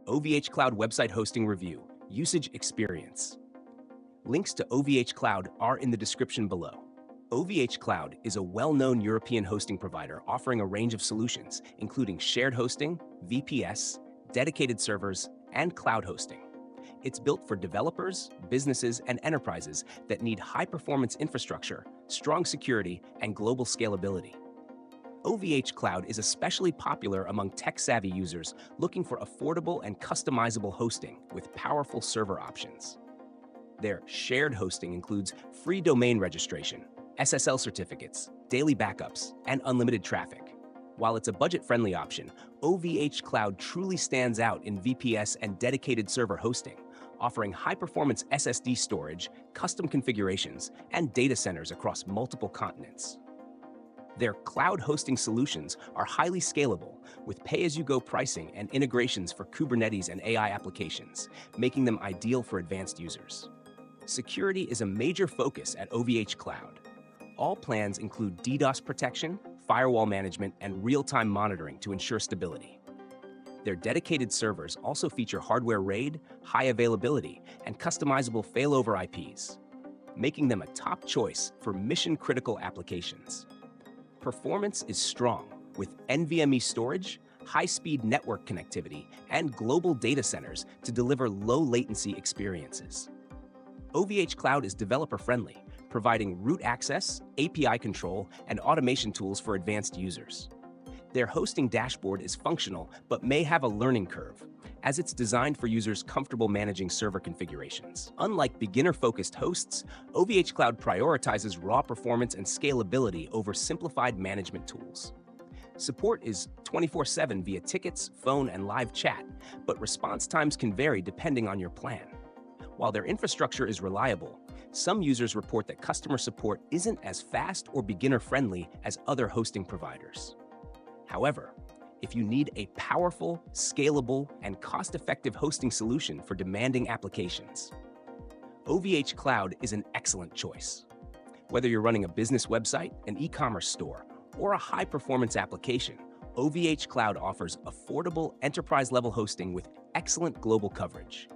OVHcloud Website Hosting Review, Usage Experience. Links to OVHcloud are in the description below. OVHcloud is a well-known European hosting provider offering a range of solutions, including shared hosting, VPS, dedicated servers, and cloud hosting. It's built for developers, businesses, and enterprises that need high-performance infrastructure, strong security, and global scalability. OVHcloud is especially popular among tech-savvy users looking for affordable and customizable hosting with powerful server options. Their shared hosting includes free domain registration, SSL certificates, daily backups, and unlimited traffic. While it's a budget-friendly option, OVHcloud truly stands out in VPS and dedicated server hosting, offering high-performance SSD storage, custom configurations, and data centers across multiple continents. Their cloud hosting solutions are highly scalable, with pay-as-you-go pricing and integrations for Kubernetes and AI applications, making them ideal for advanced users. Security is a major focus at OVHcloud. All plans include DDoS protection, firewall management, and real-time monitoring to ensure stability. Their dedicated servers also feature hardware RAID, high availability, and customizable failover IPs, making them a top choice for mission-critical applications. Performance is strong, with NVMe storage, high-speed network connectivity, and global data centers to deliver low-latency experiences. OVHcloud is developer-friendly, providing root access, API control, and automation tools for advanced users. Their hosting dashboard is functional but may have a learning curve, as it's designed for users comfortable managing server configurations. Unlike beginner-focused hosts, OVHcloud prioritizes raw performance and scalability over simplified management tools. Support is 24/7 via tickets, phone, and live chat, but response times can vary depending on your plan. While their infrastructure is reliable, some users report that customer support isn't as fast or beginner-friendly as other hosting providers. However, if you need a powerful, scalable, and cost-effective hosting solution for demanding applications, OVHcloud is an excellent choice. Whether you're running a business website, an e-commerce store, or a high-performance application, OVHcloud offers affordable enterprise-level hosting with excellent global coverage.